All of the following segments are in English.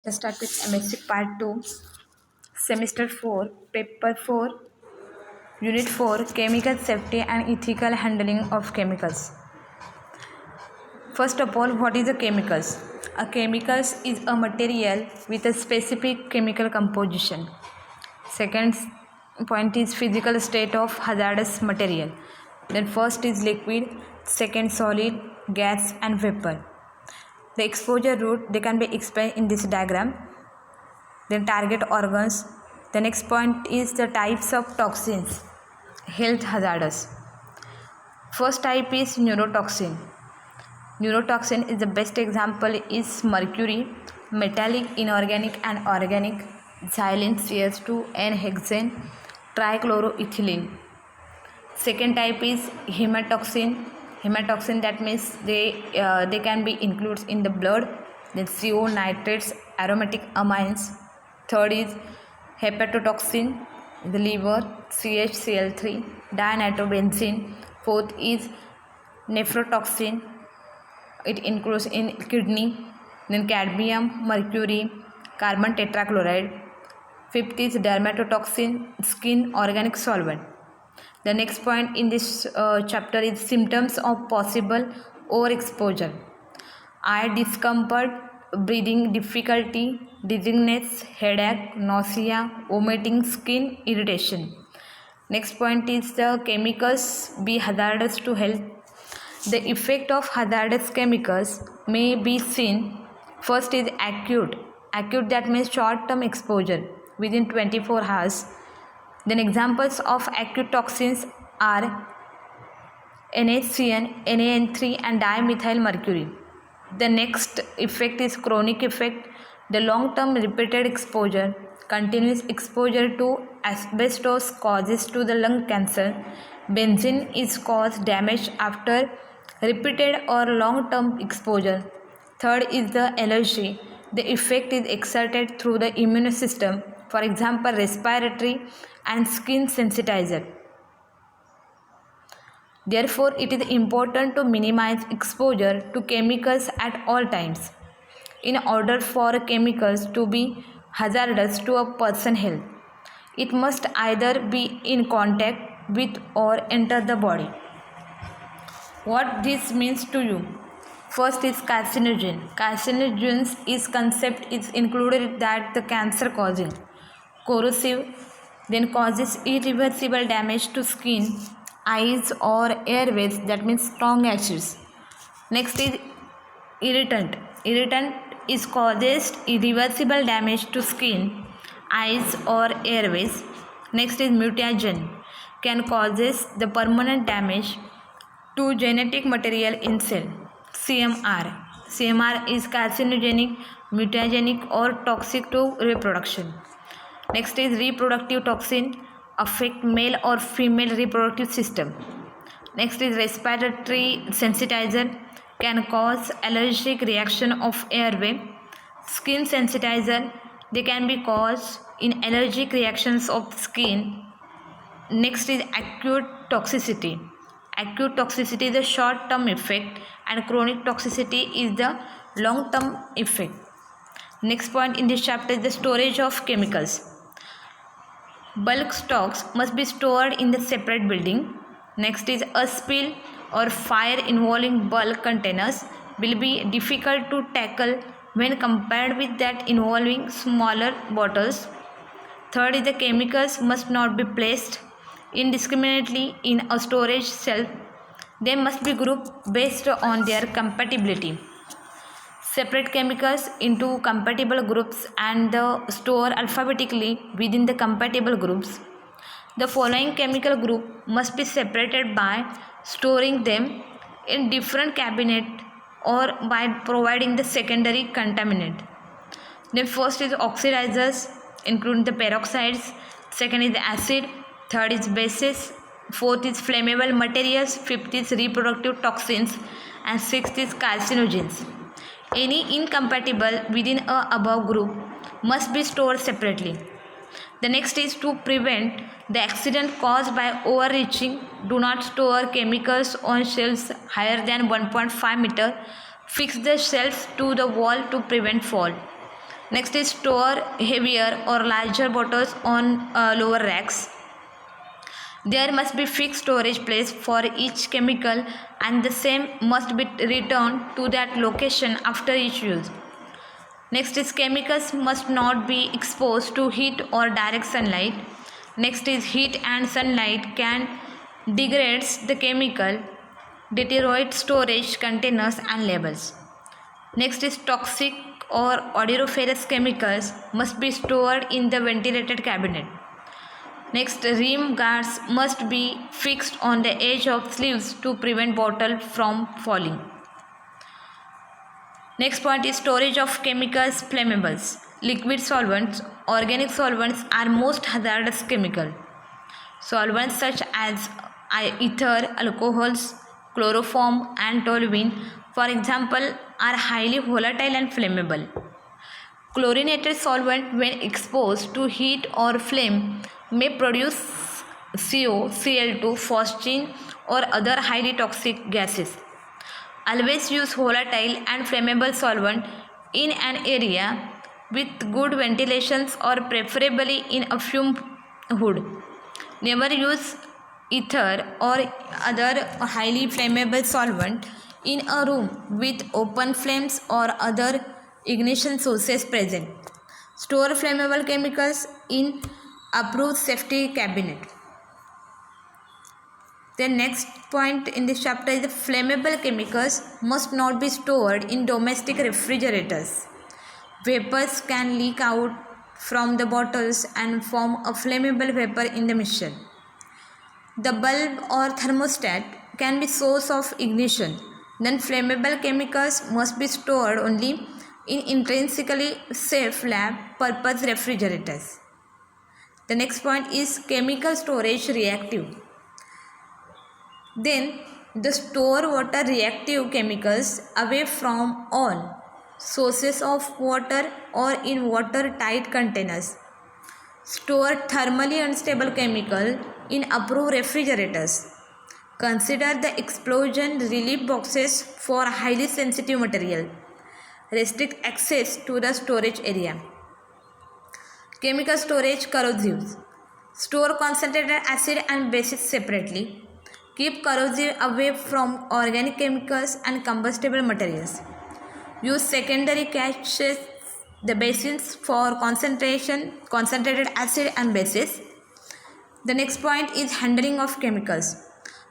Let's start with MSc Part 2, Semester 4, Paper 4, Unit 4, Chemical Safety and Ethical Handling of Chemicals. First of all, what is a chemicals? A chemicals is a material with a specific chemical composition. Second point is physical state of hazardous material. Then first is liquid, second solid, gas and vapor. The exposure route they can be explained in this diagram. Then target organs. The next point is the types of toxins, health hazardous. First type is neurotoxin. Neurotoxin is the best example is mercury, metallic, inorganic and organic, xylene, CS2, N-hexane, trichloroethylene. Second type is hematoxin. Hematoxin that means they can be included in the blood. Then CO, nitrates, aromatic amines. Third is hepatotoxin, the liver, CHCl3, dinitrobenzene. Fourth is nephrotoxin, it includes in kidney. Then cadmium, mercury, carbon tetrachloride. Fifth is dermatotoxin, skin organic solvent. The next point in this chapter is symptoms of possible overexposure. Eye discomfort, breathing difficulty, dizziness, headache, nausea, vomiting, skin irritation. Next point is the chemicals be hazardous to health. The effect of hazardous chemicals may be seen. First is acute. Acute that means short-term exposure within 24 hours. Then examples of acute toxins are NaCN, NaN3 and dimethyl mercury. The next effect is chronic effect. The long-term repeated exposure, continuous exposure to asbestos causes to the lung cancer. Benzene is cause damage after repeated or long-term exposure. Third is the allergy. The effect is exerted through the immune system, for example respiratory and skin sensitizer. Therefore, it is important to minimize exposure to chemicals at all times. In order for chemicals to be hazardous to a person's health, it must either be in contact with or enter the body. What this means to you? First is carcinogen. Carcinogens is concept is included that the cancer causing, corrosive, then causes irreversible damage to skin, eyes or airways, that means strong acids. Next is irritant. Irritant is causes irreversible damage to skin, eyes or airways. Next is mutagen, can causes the permanent damage to genetic material in cell. CMR. CMR is carcinogenic, mutagenic or toxic to reproduction. Next is reproductive toxin, affect male or female reproductive system. Next is respiratory sensitizer, can cause allergic reaction of airway. Skin sensitizer, they can be caused in allergic reactions of skin. Next is acute toxicity. Acute toxicity is the short-term effect and chronic toxicity is the long-term effect. Next point in this chapter is the storage of chemicals. Bulk stocks must be stored in the separate building. Next is a spill or fire involving bulk containers will be difficult to tackle when compared with that involving smaller bottles. Third is the chemicals must not be placed indiscriminately in a storage shelf. They must be grouped based on their compatibility. Separate chemicals into compatible groups and store alphabetically within the compatible groups. The following chemical group must be separated by storing them in different cabinet or by providing the secondary contaminant. Then first is oxidizers including the peroxides, second is the acid, third is bases, fourth is flammable materials, fifth is reproductive toxins and sixth is carcinogens. Any incompatible within a above group must be stored separately. The next is to prevent the accident caused by overreaching. Do not store chemicals on shelves higher than 1.5 meter. Fix the shelves to the wall to prevent fall. Next is store heavier or larger bottles on lower racks. There must be fixed storage place for each chemical and the same must be returned to that location after each use. Next is chemicals must not be exposed to heat or direct sunlight. Next is heat and sunlight can degrades the chemical, deteriorate storage containers and labels. Next is toxic or odoriferous chemicals must be stored in the ventilated cabinet. Next, rim guards must be fixed on the edge of sleeves to prevent bottle from falling. Next point is storage of chemicals flammables. Liquid solvents, organic solvents are most hazardous chemical. Solvents such as ether, alcohols, chloroform and toluene, for example, are highly volatile and flammable. Chlorinated solvent when exposed to heat or flame may produce CO, Cl2, phosgene or other highly toxic gases. Always use volatile and flammable solvent in an area with good ventilations or preferably in a fume hood. Never use ether or other highly flammable solvent in a room with open flames or other ignition sources present. Store flammable chemicals in approved safety cabinet. The next point in this chapter is the flammable chemicals must not be stored in domestic refrigerators. Vapors can leak out from the bottles and form a flammable vapor in the mixture. The bulb or thermostat can be source of ignition. Then flammable chemicals must be stored only in intrinsically safe lab purpose refrigerators. The next point is chemical storage reactive. Then the store water reactive chemicals away from all sources of water or in watertight containers. Store thermally unstable chemical in approved refrigerators. Consider the explosion relief boxes for highly sensitive material. Restrict access to the storage area. Chemical storage corrosives. Store concentrated acid and bases separately. Keep corrosive away from organic chemicals and combustible materials. Use secondary caches, the basins for concentrated acid and bases. The next point is handling of chemicals.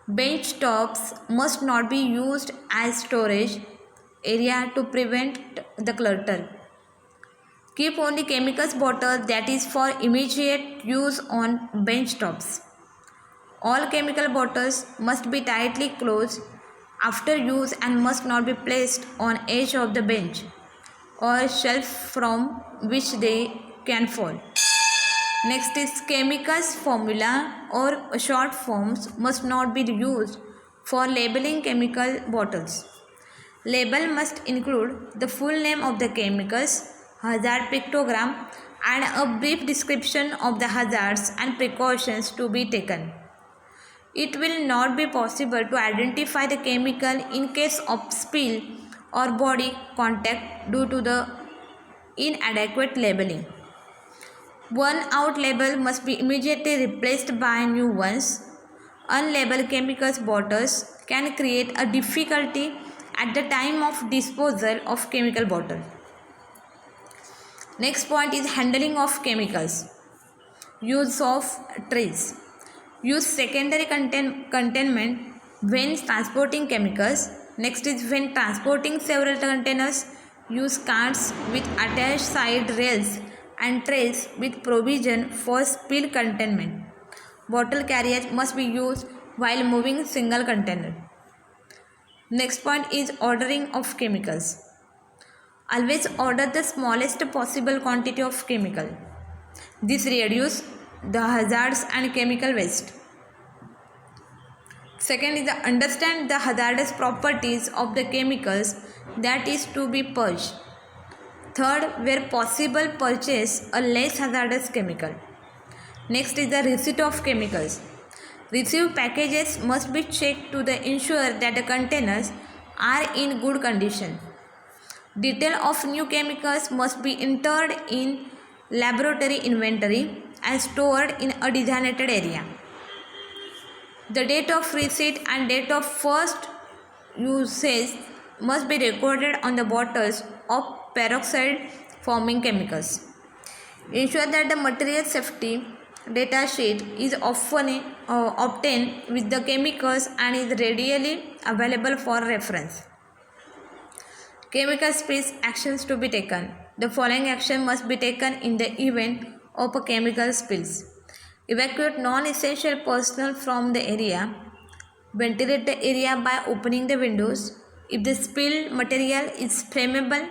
Bench tops must not be used as storage area to prevent the clutter. Keep only chemicals bottle that is for immediate use on bench tops. All chemical bottles must be tightly closed after use and must not be placed on edge of the bench or shelf from which they can fall. Next is chemicals formula or short forms must not be used for labeling chemical bottles. Label must include the full name of the chemicals, hazard pictogram and a brief description of the hazards and precautions to be taken. It will not be possible to identify the chemical in case of spill or body contact due to the inadequate labeling. One out label must be immediately replaced by new ones. Unlabeled chemicals bottles can create a difficulty at the time of disposal of chemical bottle. Next point is handling of chemicals. Use of trays. Use secondary containment when transporting chemicals. Next is when transporting several containers, use carts with attached side rails and trays with provision for spill containment. Bottle carriage must be used while moving single container. Next point is ordering of chemicals. Always order the smallest possible quantity of chemical. This reduces the hazards and chemical waste. Second is understand the hazardous properties of the chemicals that is to be purged. Third, where possible, purchase a less hazardous chemical. Next is the receipt of chemicals. Received packages must be checked to ensure that the containers are in good condition. Detail of new chemicals must be entered in laboratory inventory and stored in a designated area. The date of receipt and date of first usage must be recorded on the bottles of peroxide forming chemicals. Ensure that the material safety data sheet is often obtained with the chemicals and is readily available for reference. Chemical spills actions to be taken. The following action must be taken in the event of a chemical spills. Evacuate non-essential personnel from the area. Ventilate the area by opening the windows. If the spilled material is flammable,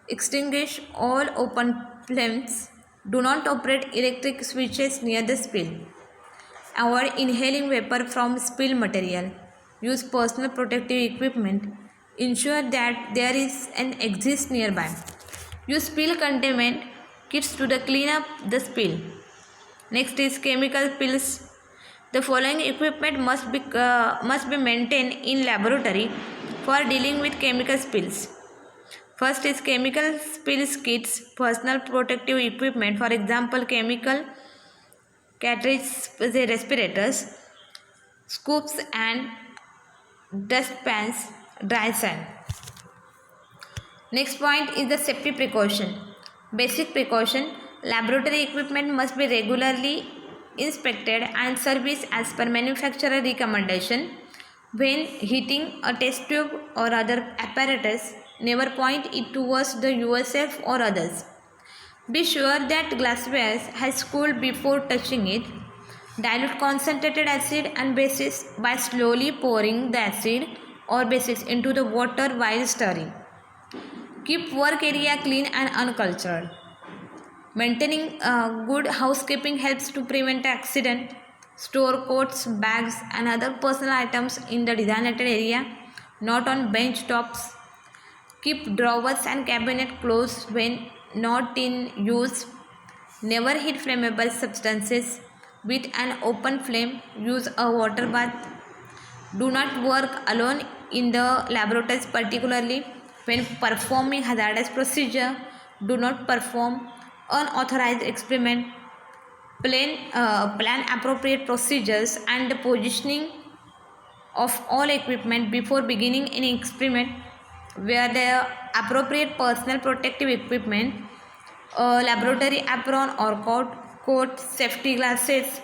extinguish all open flames. Do not operate electric switches near the spill. Avoid inhaling vapor from spilled material. Use personal protective equipment. Ensure that there is an exit nearby. Use spill containment kits to clean up the spill. Next is chemical spills. The following equipment must be maintained in laboratory for dealing with chemical spills. First is chemical spills kits, personal protective equipment, for example, chemical cartridges, respirators, scoops and dustpans, dry sand. Next point is the safety precaution. Basic precaution: laboratory equipment must be regularly inspected and serviced as per manufacturer recommendation. When heating a test tube or other apparatus, never point it towards yourself or others. Be sure that glassware has cooled before touching it. Dilute concentrated acid and bases by slowly pouring the acid or bases into the water while stirring. Keep work area clean and uncultured. Maintaining good housekeeping helps to prevent accident. Store coats, bags and other personal items in the designated area, not on bench tops. Keep drawers and cabinet closed when not in use. Never heat flammable substances with an open flame. Use a water bath. Do not work alone in the laboratories, particularly when performing hazardous procedure. Do not perform unauthorized experiment. Plan appropriate procedures and the positioning of all equipment before beginning any experiment. Wear the appropriate personal protective equipment, laboratory apron or coat, safety glasses,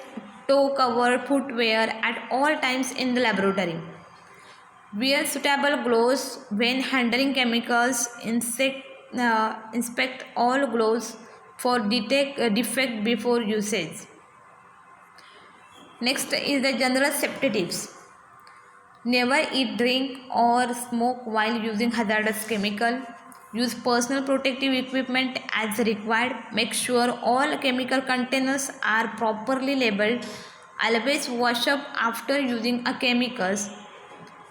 toe cover, footwear at all times in the laboratory. Wear suitable gloves when handling chemicals. Inspect all gloves for detect defect before usage. Next is the general safety tips. Never eat, drink or smoke while using hazardous chemical. Use personal protective equipment as required. Make sure all chemical containers are properly labeled. Always wash up after using a chemicals.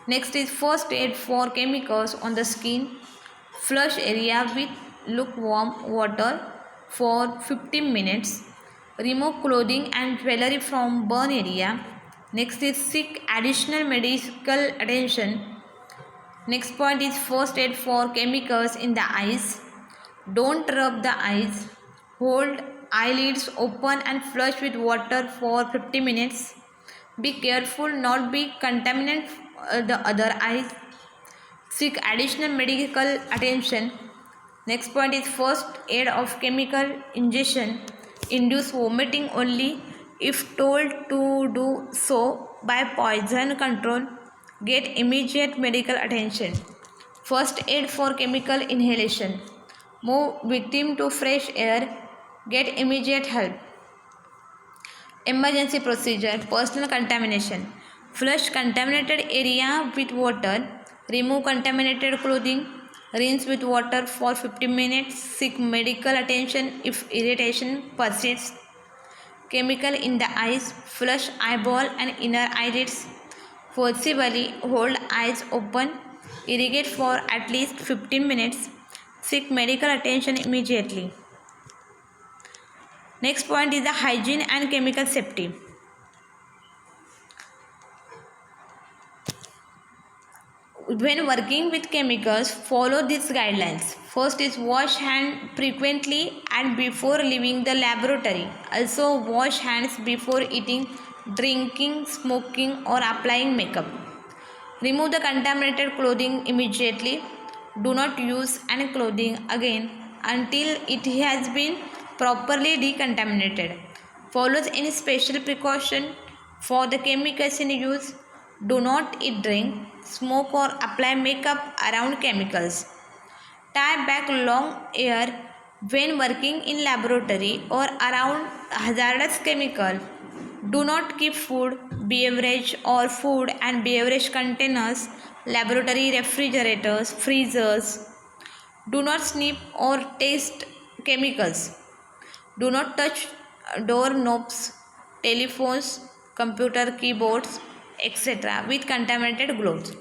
Next is first aid for chemicals on the skin. Flush area with lukewarm water for 15 minutes. Remove clothing and jewelry from burn area. Next is seek additional medical attention. Next point is first aid for chemicals in the eyes. Don't rub the eyes. Hold eyelids open and flush with water for 50 minutes. Be careful not be contaminate the other eyes. Seek additional medical attention. Next point is first aid of chemical ingestion. Induce vomiting only if told to do so by poison control. Get immediate medical attention. First aid for chemical inhalation. Move victim to fresh air. Get immediate help. Emergency procedure. Personal contamination. Flush contaminated area with water. Remove contaminated clothing. Rinse with water for 15 minutes. Seek medical attention if irritation persists. Chemical in the eyes. Flush eyeball and inner eyelids. Forcibly hold eyes open. Irrigate for at least 15 minutes. Seek medical attention immediately. Next point is the hygiene and chemical safety. When working with chemicals, follow these guidelines. First is wash hand frequently and before leaving the laboratory. Also wash hands before eating, drinking, smoking or applying makeup. Remove the contaminated clothing immediately. Do not use any clothing again until it has been properly decontaminated. Follows any special precaution for the chemicals in use. Do not eat, drink, smoke or apply makeup around chemicals. Tie back long hair when working in laboratory or around hazardous chemical. Do not keep food, beverage or food and beverage containers, laboratory refrigerators, freezers. Do not sniff or taste chemicals. Do not touch door knobs, telephones, computer keyboards, etc. with contaminated gloves.